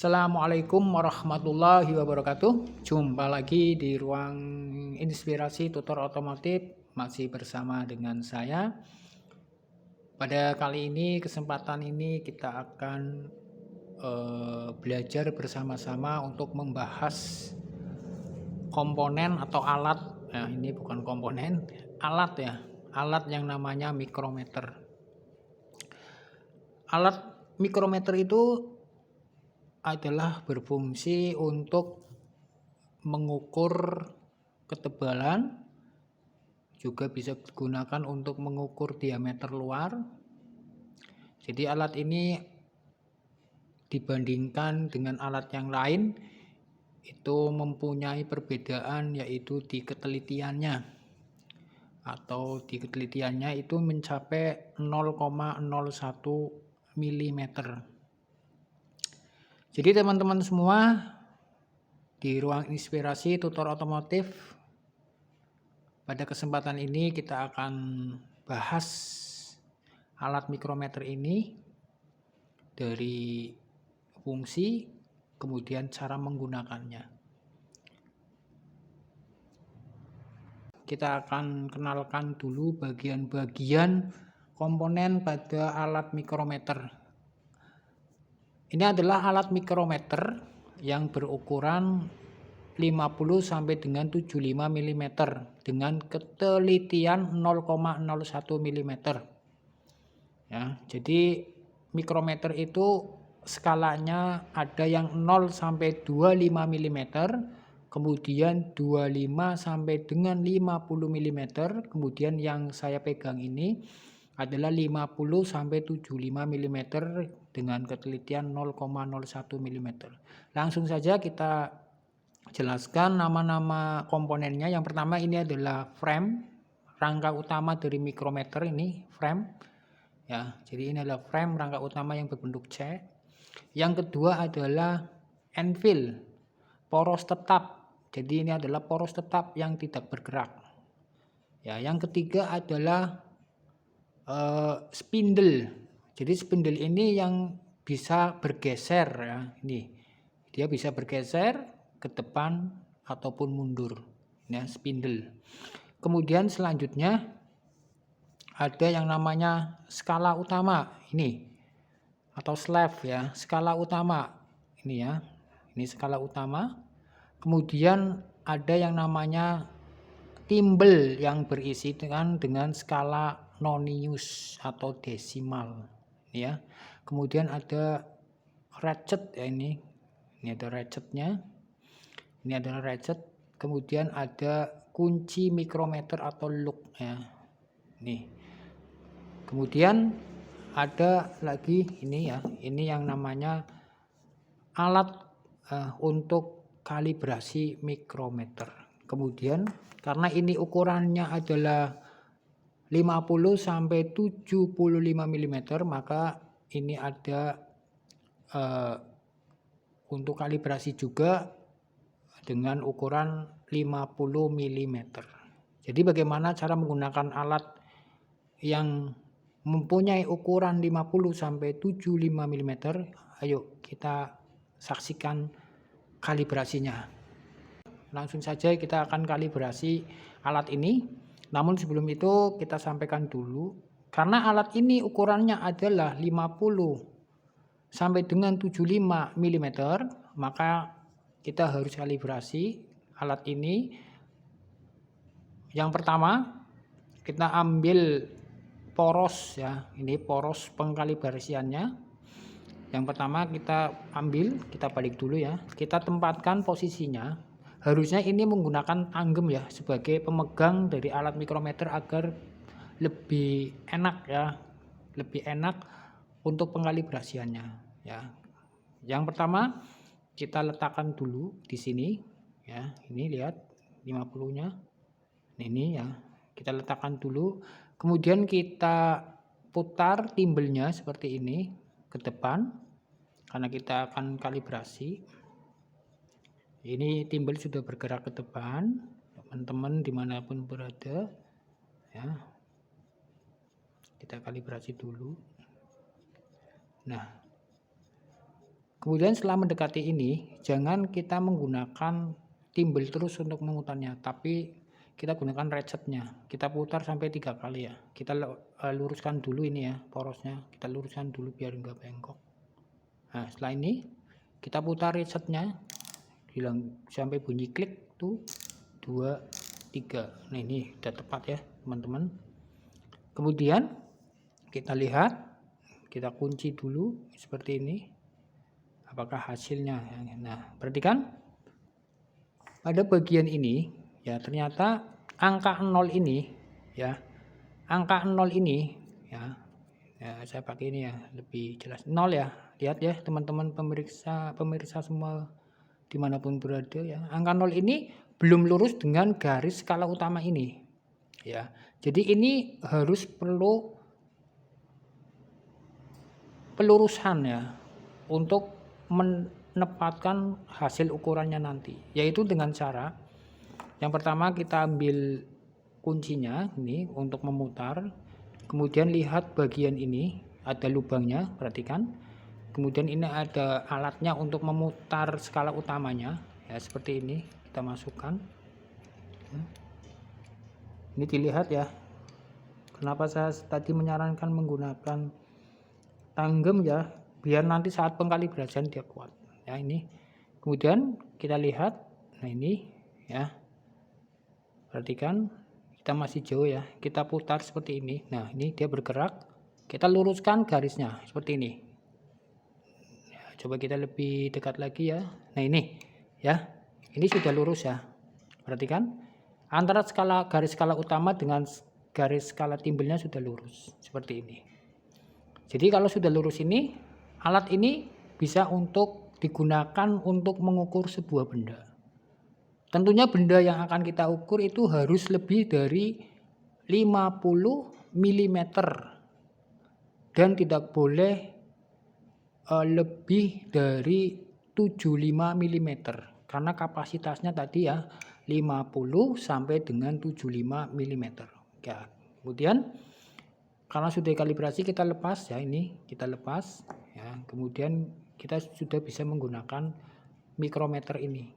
Assalamualaikum warahmatullahi wabarakatuh. Jumpa lagi di ruang inspirasi tutor otomotif, masih bersama dengan saya. Pada kali ini, kesempatan ini kita akan belajar bersama-sama untuk membahas komponen atau alat. Nah, ini bukan komponen, alat ya. Alat yang namanya mikrometer. Alat mikrometer itu adalah berfungsi untuk mengukur ketebalan, juga bisa digunakan untuk mengukur diameter luar. Jadi alat ini dibandingkan dengan alat yang lain itu mempunyai perbedaan, yaitu di ketelitiannya, atau di ketelitiannya itu mencapai 0,01 mm. Jadi teman-teman semua, di ruang inspirasi tutor otomotif, pada kesempatan ini kita akan bahas alat mikrometer ini dari fungsi, kemudian cara menggunakannya. Kita akan kenalkan dulu bagian-bagian komponen pada alat mikrometer. Ini adalah alat mikrometer yang berukuran 50 sampai dengan 75 mm dengan ketelitian 0,01 mm. Ya, jadi mikrometer itu skalanya ada yang 0 sampai 25 mm, kemudian 25 sampai dengan 50 mm, kemudian yang saya pegang ini adalah 50 sampai 75 mm dengan ketelitian 0,01 mm. Langsung saja kita jelaskan nama-nama komponennya. Yang pertama ini adalah frame, rangka utama dari mikrometer ini, frame. Ya, jadi ini adalah frame, rangka utama yang berbentuk C. Yang kedua adalah anvil, poros tetap. Jadi ini adalah poros tetap yang tidak bergerak. Ya, yang ketiga adalah spindle. Jadi spindle ini yang bisa bergeser ya. Ini dia bisa bergeser ke depan ataupun mundur. Ya, spindle. Kemudian selanjutnya ada yang namanya skala utama ini atau slave ya, skala utama ini ya. Ini skala utama. Kemudian ada yang namanya timbel yang berisi dengan skala nonius atau desimal ya. Kemudian ada ratchet ya, ini ada ratchetnya, ini adalah ratchet. Kemudian ada kunci mikrometer atau look ya, nih. Kemudian ada lagi ini ya, ini yang namanya alat untuk kalibrasi mikrometer. Kemudian karena ini ukurannya adalah 50 sampai 75 mm, maka ini ada untuk kalibrasi juga dengan ukuran 50 mm. Jadi bagaimana cara menggunakan alat yang mempunyai ukuran 50 sampai 75 mm? Ayo kita saksikan kalibrasinya. Langsung saja kita akan kalibrasi alat ini. Namun sebelum itu kita sampaikan dulu, karena alat ini ukurannya adalah 50 sampai dengan 75 mm, maka kita harus kalibrasi alat ini. Yang pertama, kita ambil poros ya, ini poros pengkalibrasiannya. Yang pertama kita ambil, kita balik dulu ya, kita tempatkan posisinya. Harusnya ini menggunakan tanggem ya sebagai pemegang dari alat mikrometer agar lebih enak ya, lebih enak untuk pengkalibrasiannya ya. Yang pertama kita letakkan dulu di sini ya, ini lihat 50-nya. Ini ya, kita letakkan dulu. Kemudian kita putar timbelnya seperti ini ke depan karena kita akan kalibrasi. Ini timbel sudah bergerak ke depan, teman-teman dimanapun berada ya. Kita kalibrasi dulu. Nah, Kemudian setelah mendekati ini, jangan kita menggunakan timbel terus untuk memutarnya, tapi kita gunakan ratchetnya. Kita putar sampai 3 kali ya. Kita luruskan dulu ini ya porosnya, kita luruskan dulu biar enggak bengkok. Nah setelah ini kita putar ratchetnya, bilang sampai bunyi klik tuh 2, 3. Nah ini udah tepat ya teman-teman. Kemudian kita lihat, kita kunci dulu seperti ini. Apakah hasilnya? Nah perhatikan pada bagian ini ya, ternyata angka 0 ini ya, angka 0 ini ya, saya pakai ini ya lebih jelas 0 ya. Lihat ya teman-teman pemirsa semua dimanapun berada ya, angka 0 ini belum lurus dengan garis skala utama ini ya. Jadi ini harus perlu pelurusan ya untuk menempatkan hasil ukurannya nanti, yaitu dengan cara yang pertama kita ambil kuncinya ini untuk memutar, kemudian lihat bagian ini ada lubangnya, perhatikan. Kemudian ini ada alatnya untuk memutar skala utamanya ya, seperti ini kita masukkan. Ini dilihat ya, kenapa saya tadi menyarankan menggunakan tanggem ya, biar nanti saat pengkalibrasian dia kuat ya. Ini kemudian kita lihat, nah ini ya, perhatikan kita masih jauh ya, kita putar seperti ini. Nah ini dia bergerak, kita luruskan garisnya seperti ini ya, coba kita lebih dekat lagi ya. Nah ini ya, ini sudah lurus ya, perhatikan antara garis skala utama dengan garis skala timbelnya sudah lurus seperti ini. Jadi kalau sudah lurus ini, alat ini bisa untuk digunakan untuk mengukur sebuah benda. Tentunya benda yang akan kita ukur itu harus lebih dari 50 mm dan tidak boleh lebih dari 75 mm karena kapasitasnya tadi ya 50 sampai dengan 75 mm ya. Kemudian karena sudah kalibrasi kita lepas ya, ini kita lepas ya. Kemudian kita sudah bisa menggunakan mikrometer ini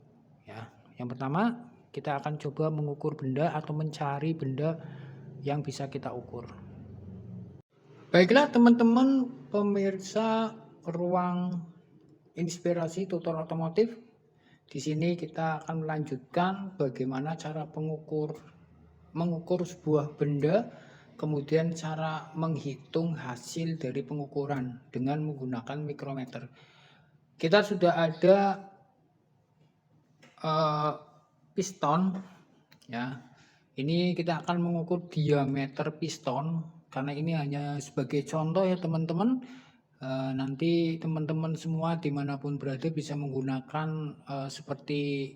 ya. Yang pertama kita akan coba mengukur benda atau mencari benda yang bisa kita ukur. Baiklah teman-teman pemirsa ruang inspirasi tutor otomotif. Di sini kita akan melanjutkan bagaimana cara mengukur sebuah benda, kemudian cara menghitung hasil dari pengukuran dengan menggunakan mikrometer. Kita sudah ada piston ya. Ini kita akan mengukur diameter piston karena ini hanya sebagai contoh ya teman-teman. Nanti teman-teman semua dimanapun berada bisa menggunakan seperti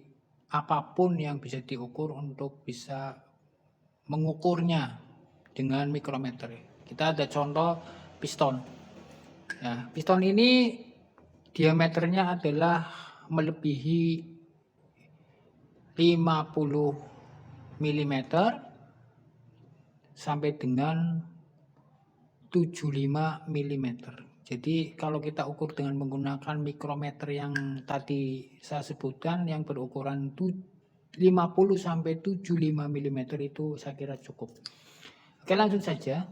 apapun yang bisa diukur untuk bisa mengukurnya dengan mikrometer. Kita ada contoh piston ya, piston ini diameternya adalah melebihi 50 mm sampai dengan 75 mm. Jadi kalau kita ukur dengan menggunakan mikrometer yang tadi saya sebutkan yang berukuran 50 sampai 75 mm itu saya kira cukup. Oke, langsung saja.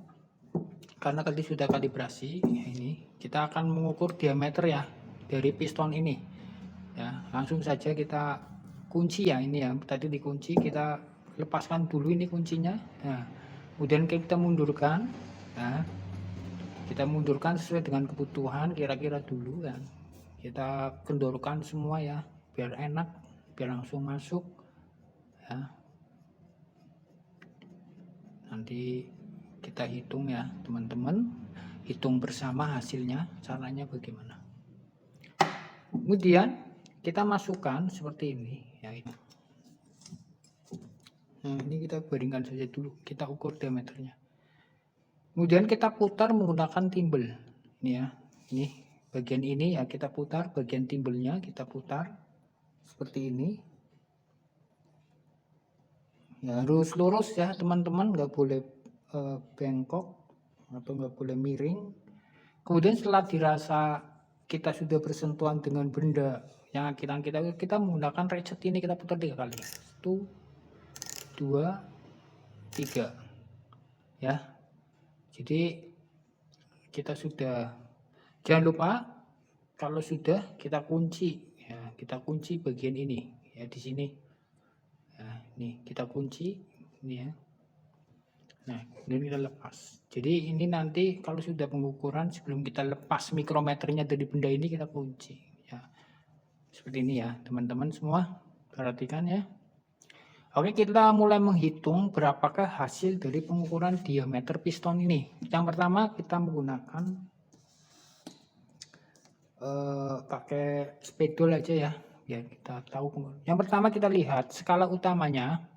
Karena tadi sudah kalibrasi, ini kita akan mengukur diameter ya dari piston ini. Ya, langsung saja kita kunci ya, ini ya. Tadi dikunci, kita lepaskan dulu ini kuncinya. Nah, kemudian kita mundurkan. Nah, kita mundurkan sesuai dengan kebutuhan kira-kira dulu kan. Kita kendorkan semua ya biar enak, biar langsung masuk ya. Nanti kita hitung ya teman-teman, hitung bersama hasilnya caranya bagaimana. Kemudian kita masukkan seperti ini ya. Nah ini kita baringkan saja dulu, kita ukur diameternya. Kemudian kita putar menggunakan timbel. Ini ya, ini bagian ini ya kita putar, bagian timbelnya kita putar seperti ini. Ya, harus lurus ya teman-teman, nggak boleh bengkok atau nggak boleh miring. Kemudian setelah dirasa kita sudah bersentuhan dengan benda yang akiran kita menggunakan reset ini, kita putar 3 kali. 1, 2, 3. Ya. Jadi kita sudah, jangan lupa kalau sudah kita kunci ya, kita kunci bagian ini ya di sini. Nah, ini kita kunci ini ya. Nah, ini kita lepas. Jadi ini nanti kalau sudah pengukuran, sebelum kita lepas mikrometernya dari benda ini, kita kunci ya. Seperti ini ya, teman-teman semua. Perhatikan ya. Oke, kita mulai menghitung berapakah hasil dari pengukuran diameter piston ini. Yang pertama kita menggunakan pakai spidol aja ya, biar kita tahu. Yang pertama kita lihat skala utamanya.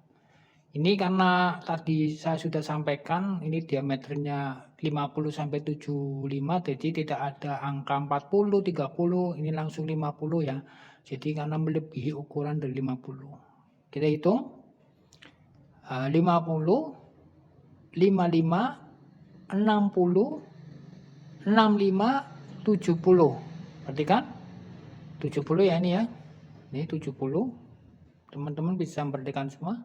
Ini karena tadi saya sudah sampaikan ini diameternya 50 sampai 75, jadi tidak ada angka 40, 30, ini langsung 50 ya. Jadi karena melebihi ukuran dari 50. Kita hitung 50, 55, 60, 65, 70. Perhatikan 70 ya ini ya. Ini 70. Teman-teman bisa memperhatikan semua.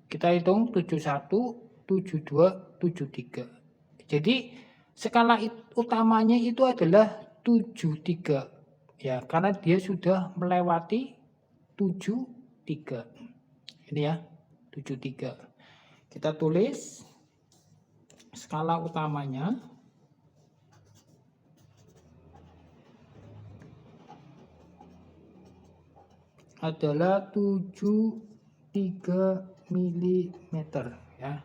Kita hitung 71, 72, 73. Jadi skala utamanya itu adalah 73 ya, karena dia sudah melewati 73. Ini ya, 73. Kita tulis skala utamanya adalah 73 mm ya.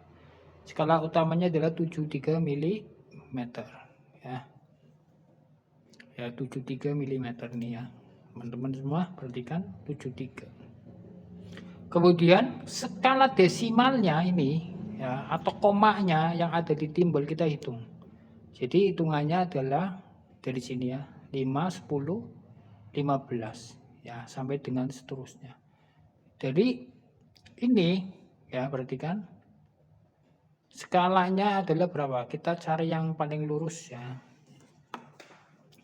Skala utamanya adalah 73 mm ya. Ya 73 mm nih ya. Teman-teman semua perhatikan 73. Kemudian skala desimalnya ini ya, atau komanya yang ada di timbal kita hitung. Jadi hitungannya adalah dari sini ya, 5, 10, 15 ya, sampai dengan seterusnya. Jadi ini ya, perhatikan skalanya adalah berapa, kita cari yang paling lurus ya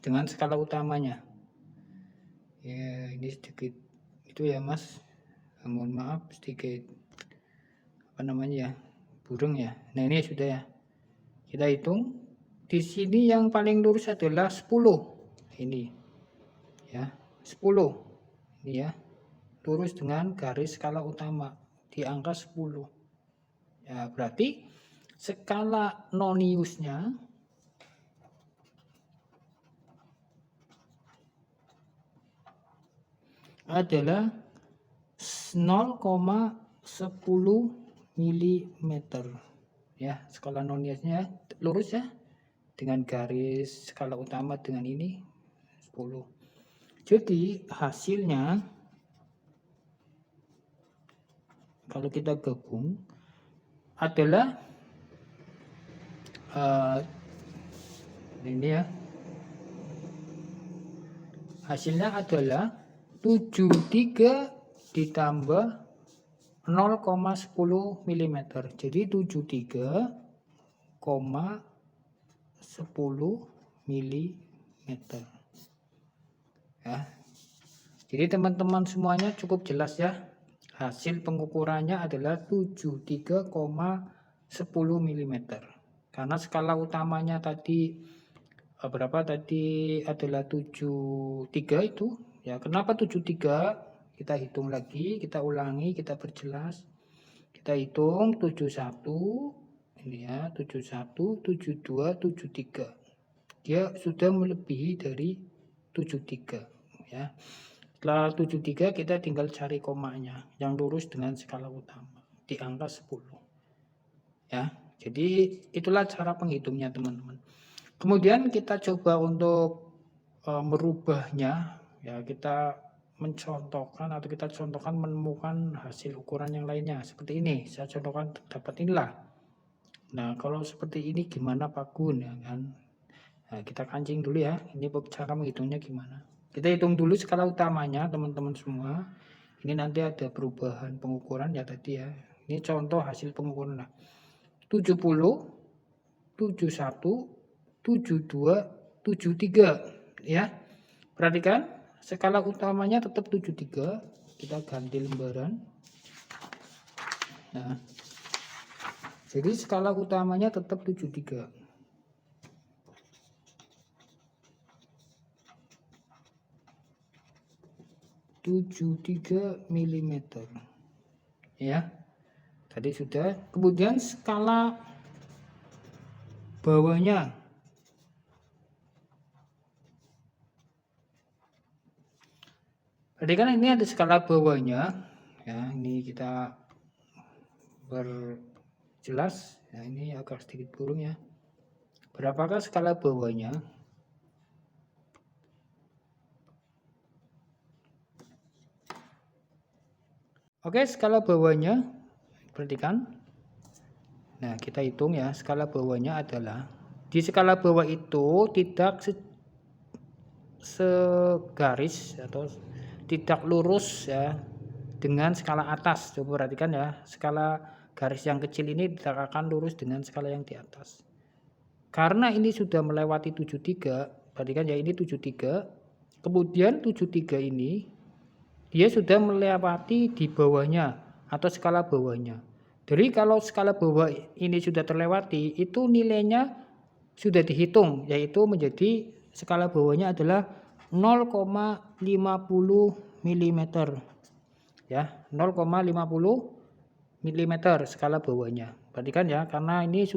dengan skala utamanya ya. Ini sedikit itu ya mas, mohon maaf sedikit apa namanya ya, burung ya. Nah ini sudah ya, kita hitung di sini yang paling lurus adalah 10 ini ya, 10 ini ya, lurus dengan garis skala utama di angka 10 ya. Berarti skala noniusnya adalah 0,10 mm ya. Skala noniusnya lurus ya, dengan garis skala utama dengan ini 10. Jadi hasilnya kalau kita gabung adalah ini ya, hasilnya adalah 73 ditambah 0,10 mm. Jadi 73,10 mm ya. Jadi teman-teman semuanya cukup jelas ya. Hasil pengukurannya adalah 73,10 mm. Karena skala utamanya tadi berapa tadi adalah 73 itu ya. Kenapa 73? Kita hitung lagi, kita ulangi, kita perjelas. Kita hitung 71 ini ya, 71, 72, 73. Dia sudah melebihi dari 73 ya. Setelah 73 kita tinggal cari komanya yang lurus dengan skala utama di angka 10 ya. Jadi itulah cara penghitungnya teman-teman. Kemudian kita coba untuk merubahnya ya, kita mencontohkan atau kita contohkan menemukan hasil ukuran yang lainnya seperti ini. Saya contohkan dapat inilah. Nah kalau seperti ini gimana Pak Gun ya kan. Nah, kita kancing dulu ya, ini cara menghitungnya gimana. Kita hitung dulu skala utamanya teman-teman semua. Ini nanti ada perubahan pengukuran ya tadi ya. Ini contoh hasil pengukuran lah. 70, 71, 72, 73 Ya. Perhatikan, skala utamanya tetap 73. Kita ganti lembaran. Nah, jadi skala utamanya tetap 73. 73 mm. Ya. Tadi sudah. Kemudian skala bawahnya. Jadi kan ini ada skala bawahnya. Ya, ini kita berjelas. Ya, ini agak sedikit burung ya. Berapakah skala bawahnya? Oke, skala bawahnya. Perhatikan. Nah, kita hitung ya. Skala bawahnya adalah di skala bawah itu tidak segaris atau tidak lurus ya dengan skala atas. Coba perhatikan ya, skala garis yang kecil ini tidak akan lurus dengan skala yang di atas. Karena ini sudah melewati 73, perhatikan ya, ini 73. Kemudian 73 ini dia sudah melewati di bawahnya atau skala bawahnya. Jadi kalau skala bawah ini sudah terlewati, itu nilainya sudah dihitung, yaitu menjadi skala bawahnya adalah 0,50 mm. Ya, 0,50 mm skala bawahnya. Perhatikan ya, karena ini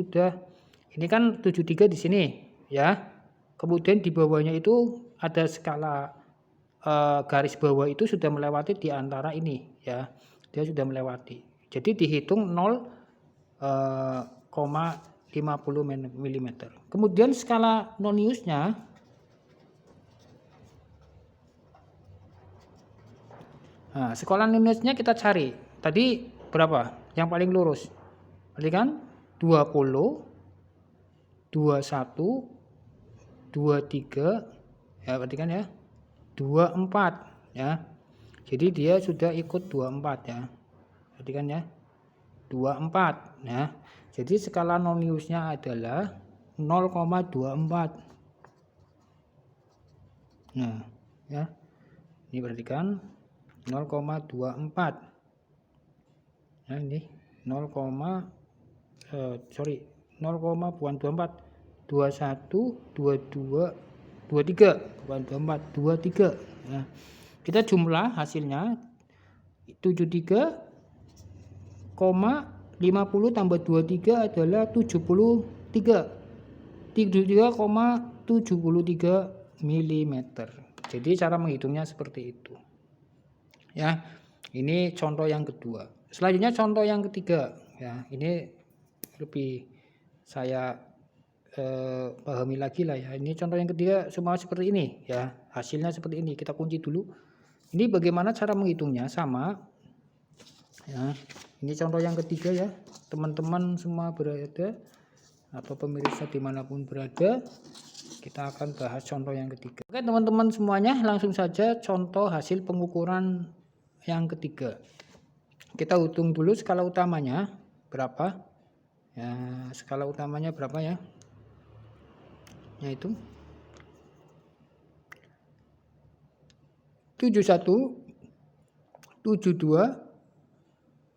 kan 73 di sini ya. Kemudian di bawahnya itu ada skala garis bawah itu sudah melewati di antara ini ya. Dia sudah melewati. Jadi dihitung 0,50 mm. Kemudian skala noniusnya, nah, skala noniusnya kita cari. Tadi berapa? Yang paling lurus. Berarti kan 20, 21, 23, ya berarti kan ya 24 ya. Jadi dia sudah ikut 24 ya. Berarti kan ya 24. Nah, jadi skala noniusnya adalah 0,24. Nah, ya. Ini perhatikan 0,24. Nah, ini 0, bukan 24. 21, 22, 23, bukan 24, 23. Nah, kita jumlah hasilnya 73,50 tambah 23 adalah 73. 73,73 mm. Jadi cara menghitungnya seperti itu. Ya. Ini contoh yang kedua. Selanjutnya contoh yang ketiga ya. Ini lebih saya pahami lagi lah ya. Ini contoh yang ketiga semua seperti ini ya. Hasilnya seperti ini. Kita kunci dulu. Ini bagaimana cara menghitungnya, sama ya. Ini contoh yang ketiga ya. Teman-teman semua berada atau pemirsa dimanapun berada, kita akan bahas contoh yang ketiga. Oke teman-teman semuanya, langsung saja contoh hasil pengukuran yang ketiga. Kita hitung dulu skala utamanya berapa ya. Skala utamanya berapa ya, yaitu 71, 72,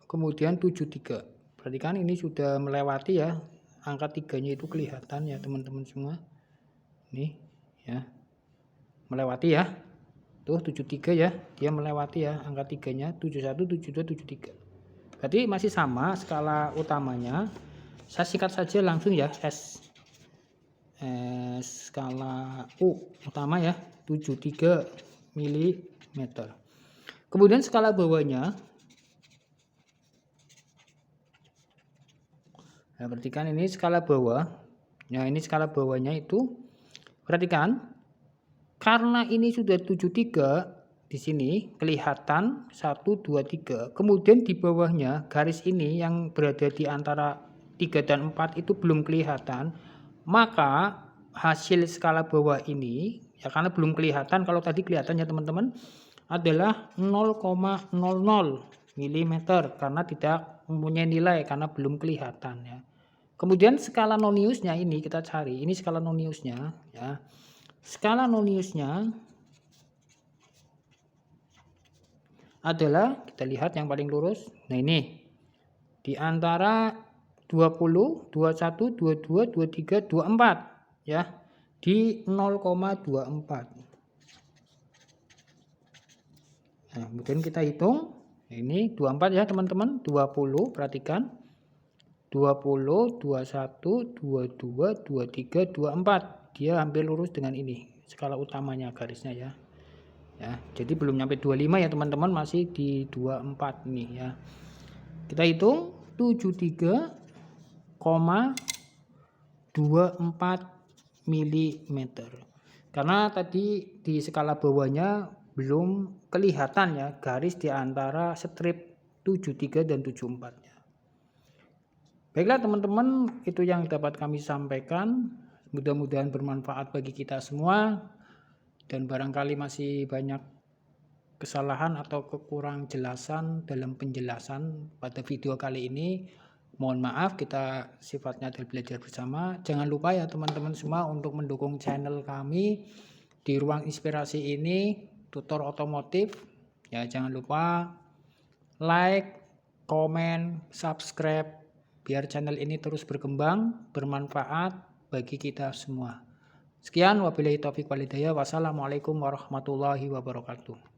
kemudian 73. Perhatikan ini sudah melewati ya, angka 3-nya itu kelihatan ya teman-teman semua. Nih ya, melewati ya. Tuh 73 ya, dia melewati ya angka 3-nya, 71, 72, 73. Berarti masih sama skala utamanya. Saya singkat saja langsung ya, skala utama ya, 73 mm. Kemudian skala bawahnya, nah, perhatikan ini skala bawah. Nah, ini skala bawahnya itu, perhatikan, karena ini sudah 73 di sini kelihatan 1, 2, 3. Kemudian di bawahnya garis ini yang berada di antara 3 dan 4 itu belum kelihatan. Maka hasil skala bawah ini ya, karena belum kelihatan, kalau tadi kelihatan ya teman-teman, adalah 0,00 mm karena tidak mempunyai nilai karena belum kelihatan ya. Kemudian skala noniusnya ini kita cari. Ini skala noniusnya ya. Skala Noniusnya adalah, kita lihat yang paling lurus. Nah ini, di antara 20, 21, 22, 23, 24 ya, di 0,24. Nah, kemudian kita hitung. Ini 24 ya teman-teman, 20 perhatikan. 20, 21, 22, 23, 24. Dia hampir lurus dengan ini, skala utamanya garisnya ya. Ya, jadi belum nyampe 25 ya teman-teman, masih di 24 nih ya. Kita hitung 73,24 mm. Karena tadi di skala bawahnya belum kelihatan ya garis di antara strip 73 dan 74 ya. Baiklah teman-teman, itu yang dapat kami sampaikan. Mudah-mudahan bermanfaat bagi kita semua. Dan barangkali masih banyak kesalahan atau kekurang jelasan dalam penjelasan pada video kali ini. Mohon maaf, kita sifatnya adalah belajar bersama. Jangan lupa ya teman-teman semua untuk mendukung channel kami di Ruang Inspirasi ini, tutor otomotif. Ya, jangan lupa like, komen, subscribe biar channel ini terus berkembang, bermanfaat bagi kita semua. Sekian, wabillahi taufiq wal hidayah. Wassalamualaikum warahmatullahi wabarakatuh.